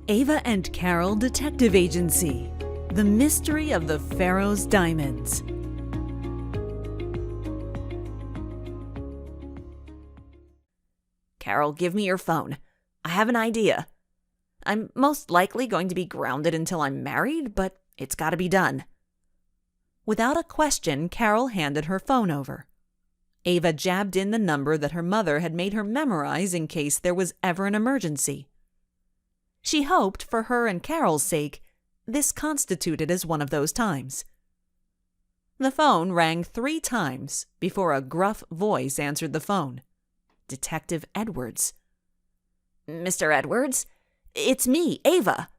Ava and Carol Detective Agency. The Mystery of the Pharaoh's Diamonds. Carol, give me your phone. I have an idea. I'm most likely going to be grounded until I'm married, but it's got to be done. Without a question, Carol handed her phone over. Ava jabbed in the number that her mother had made her memorize in case there was ever an emergency. She hoped, for her and Carol's sake, this constituted as one of those times. The phone rang 3 times before a gruff voice answered the phone. Detective Edwards. Mr. Edwards? It's me, Ava.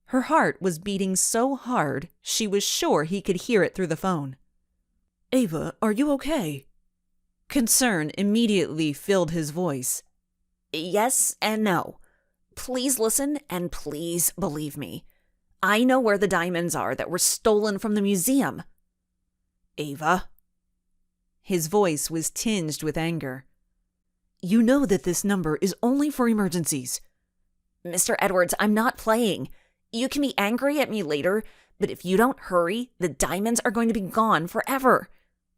Her heart was beating so hard she was sure he could hear it through the phone. Ava, are you okay? Concern immediately filled his voice. Yes and no. Please listen and please believe me. I know where the diamonds are that were stolen from the museum. Ava? His voice was tinged with anger. You know that this number is only for emergencies. Mr. Edwards, I'm not playing. You can be angry at me later, but if you don't hurry, the diamonds are going to be gone forever.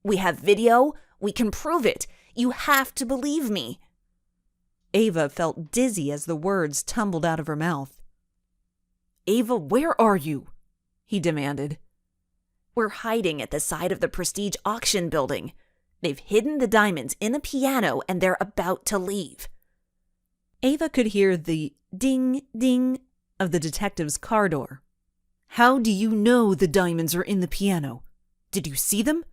We have video. We can prove it. You have to believe me. Ava felt dizzy as the words tumbled out of her mouth. Ava, where are you? He demanded. We're hiding at the side of the Prestige auction building. They've hidden the diamonds in a piano and they're about to leave. Ava could hear the ding, ding of the detective's car door. How do you know the diamonds are in the piano? Did you see them?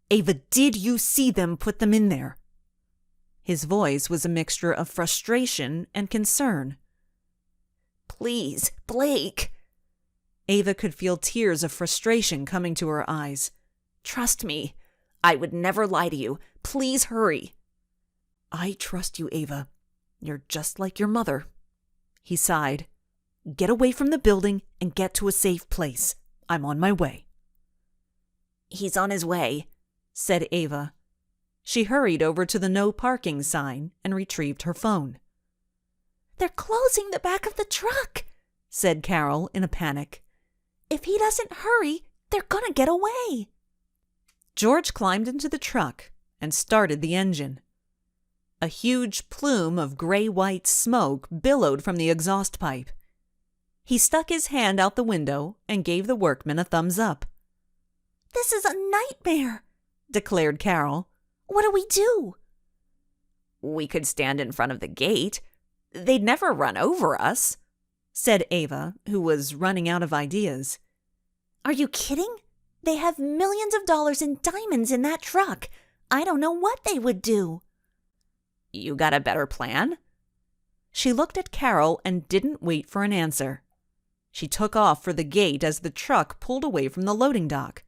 Ava, did you see them put them in there? His voice was a mixture of frustration and concern. Please, Blake. Ava could feel tears of frustration coming to her eyes. Trust me. I would never lie to you. Please hurry. I trust you, Ava. You're just like your mother. He sighed. Get away from the building and get to a safe place. I'm on my way. He's on his way, said Ava. She hurried over to the no parking sign and retrieved her phone. They're closing the back of the truck, said Carol in a panic. If he doesn't hurry, they're gonna get away. George climbed into the truck and started the engine. A huge plume of gray-white smoke billowed from the exhaust pipe. He stuck his hand out the window and gave the workman a thumbs up. This is a nightmare, declared Carol. What do we do? We could stand in front of the gate. They'd never run over us, said Ava, who was running out of ideas. Are you kidding? They have millions of dollars in diamonds in that truck. I don't know what they would do. You got a better plan? She looked at Carol and didn't wait for an answer. She took off for the gate as the truck pulled away from the loading dock.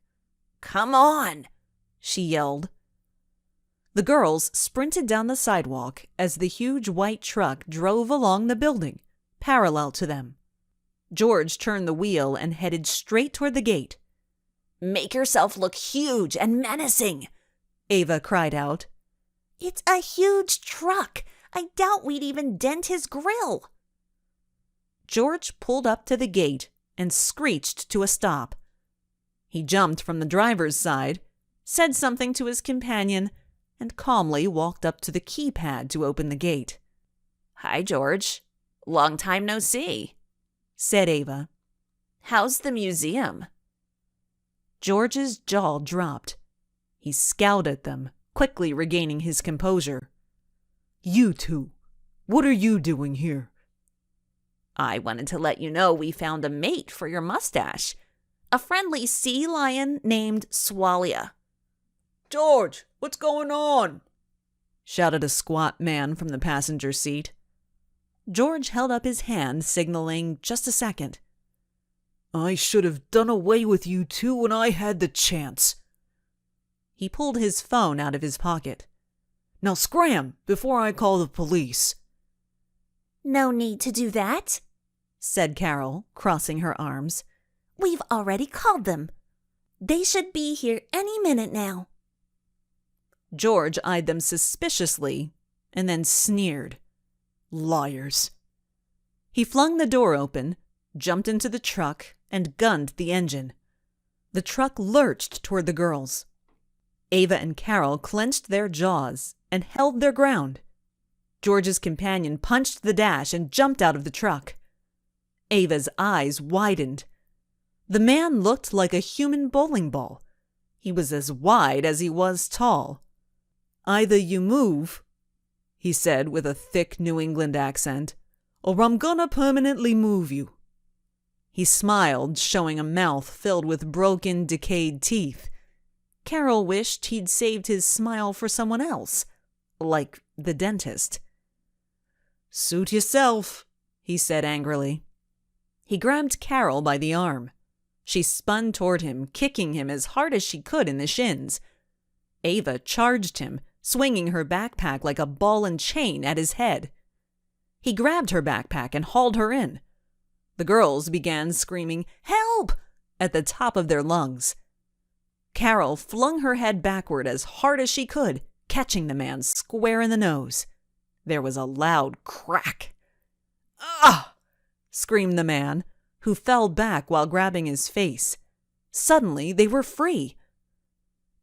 Come on, she yelled. The girls sprinted down the sidewalk as the huge white truck drove along the building, parallel to them. George turned the wheel and headed straight toward the gate. Make yourself look huge and menacing, Ava cried out. It's a huge truck. I doubt we'd even dent his grill. George pulled up to the gate and screeched to a stop. He jumped from the driver's side, said something to his companion, and calmly walked up to the keypad to open the gate. Hi, George. Long time no see, said Ava. How's the museum? George's jaw dropped. He scowled at them, quickly regaining his composure. You two, what are you doing here? I wanted to let you know we found a mate for your mustache. A friendly sea lion named Swalia. George, what's going on? Shouted a squat man from the passenger seat. George held up his hand, signaling just a second. I should have done away with you two when I had the chance. He pulled his phone out of his pocket. Now scram before I call the police. No need to do that, said Carol, crossing her arms. We've already called them. They should be here any minute now. George eyed them suspiciously and then sneered. Liars. He flung the door open, jumped into the truck, and gunned the engine. The truck lurched toward the girls. Ava and Carol clenched their jaws and held their ground. George's companion punched the dash and jumped out of the truck. Ava's eyes widened. The man looked like a human bowling ball. He was as wide as he was tall. "Either you move," he said with a thick New England accent, "or I'm gonna permanently move you." He smiled, showing a mouth filled with broken, decayed teeth. Carol wished he'd saved his smile for someone else, like the dentist. "Suit yourself," he said angrily. He grabbed Carol by the arm. She spun toward him, kicking him as hard as she could in the shins. Ava charged him, swinging her backpack like a ball and chain at his head. He grabbed her backpack and hauled her in. The girls began screaming, "Help!" at the top of their lungs. Carol flung her head backward as hard as she could, catching the man square in the nose. There was a loud crack. "Ah!" screamed the man, who fell back while grabbing his face. Suddenly, they were free.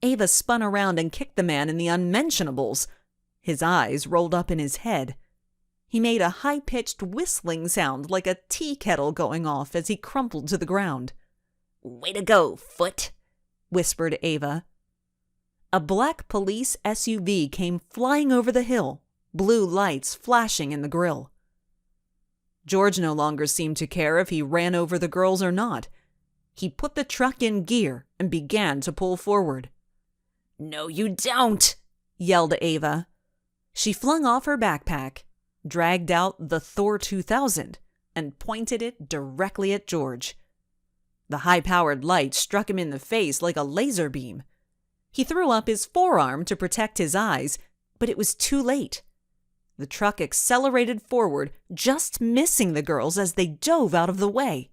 Ava spun around and kicked the man in the unmentionables. His eyes rolled up in his head. He made a high-pitched whistling sound like a tea kettle going off as he crumpled to the ground. "Way to go, foot," whispered Ava. A black police SUV came flying over the hill, blue lights flashing in the grill. George no longer seemed to care if he ran over the girls or not. He put the truck in gear and began to pull forward. "No, you don't," yelled Ava. She flung off her backpack, dragged out the Thor 2000, and pointed it directly at George. The high-powered light struck him in the face like a laser beam. He threw up his forearm to protect his eyes, but it was too late. The truck accelerated forward, just missing the girls as they dove out of the way.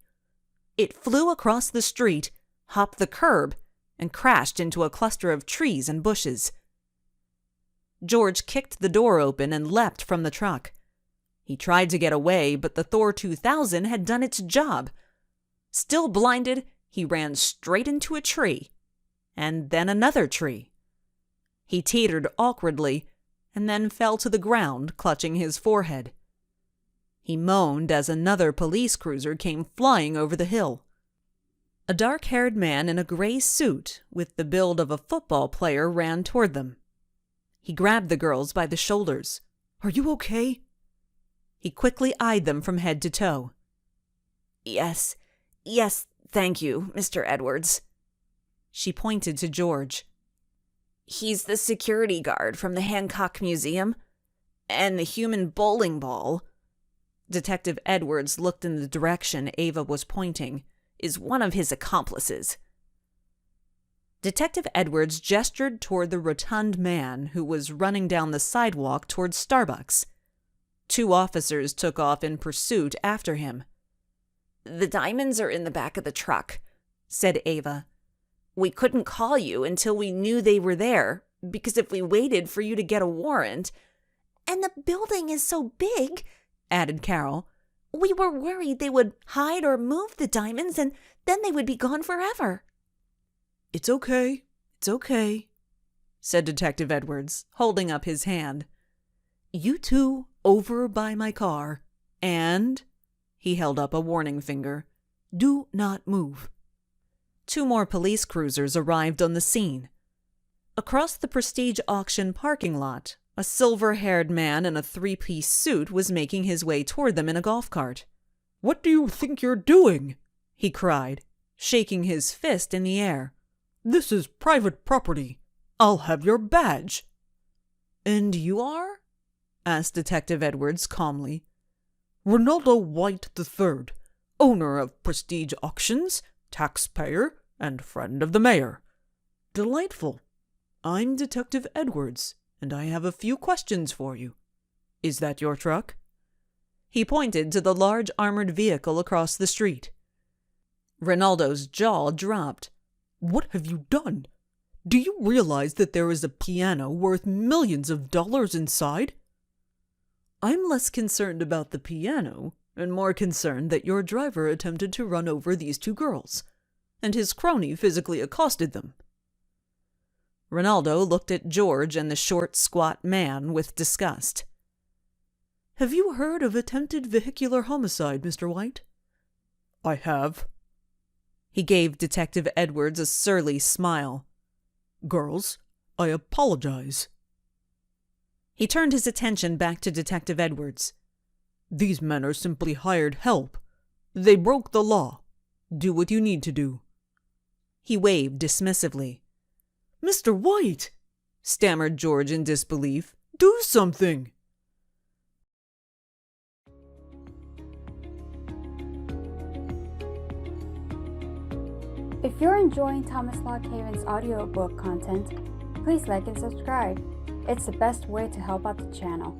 It flew across the street, hopped the curb, and crashed into a cluster of trees and bushes. George kicked the door open and leapt from the truck. He tried to get away, but the Thor 2000 had done its job. Still blinded, he ran straight into a tree, and then another tree. He teetered awkwardly, and then fell to the ground, clutching his forehead. He moaned as another police cruiser came flying over the hill. A dark-haired man in a gray suit with the build of a football player ran toward them. He grabbed the girls by the shoulders. "Are you okay?" He quickly eyed them from head to toe. Yes, thank you, Mr. Edwards." She pointed to George. "He's the security guard from the Hancock Museum. And the human bowling ball," Detective Edwards looked in the direction Ava was pointing, "is one of his accomplices." Detective Edwards gestured toward the rotund man who was running down the sidewalk toward Starbucks. 2 officers took off in pursuit after him. "The diamonds are in the back of the truck," said Ava. "We couldn't call you until we knew they were there, because if we waited for you to get a warrant—" "And the building is so big," added Carol. "we were worried they would hide or move the diamonds and then they would be gone forever." It's okay, said Detective Edwards, holding up his hand. "You two over by my car, and," he held up a warning finger, "do not move." 2 more police cruisers arrived on the scene. Across the Prestige auction parking lot, a silver-haired man in a 3-piece suit was making his way toward them in a golf cart. "What do you think you're doing?" he cried, shaking his fist in the air. "This is private property. I'll have your badge." "And you are?" asked Detective Edwards calmly. "Ronaldo White III, owner of Prestige Auctions, taxpayer, and friend of the mayor." "Delightful. I'm Detective Edwards, and I have a few questions for you. Is that your truck?" He pointed to the large armored vehicle across the street. Ronaldo's jaw dropped. "What have you done? Do you realize that there is a piano worth millions of dollars inside?" "I'm less concerned about the piano and more concerned that your driver attempted to run over these two girls, and his crony physically accosted them. Ronaldo looked at George and the short, squat man with disgust. Have you heard of attempted vehicular homicide, Mr. White? I have. He gave Detective Edwards a surly smile. Girls, I apologize. He turned his attention back to Detective Edwards. These men are simply hired help. They broke the law. Do what you need to do. He waved dismissively. Mr. White, stammered George in disbelief, do something. If you're enjoying Thomas Lockhaven's audiobook content, please like and subscribe. It's the best way to help out the channel.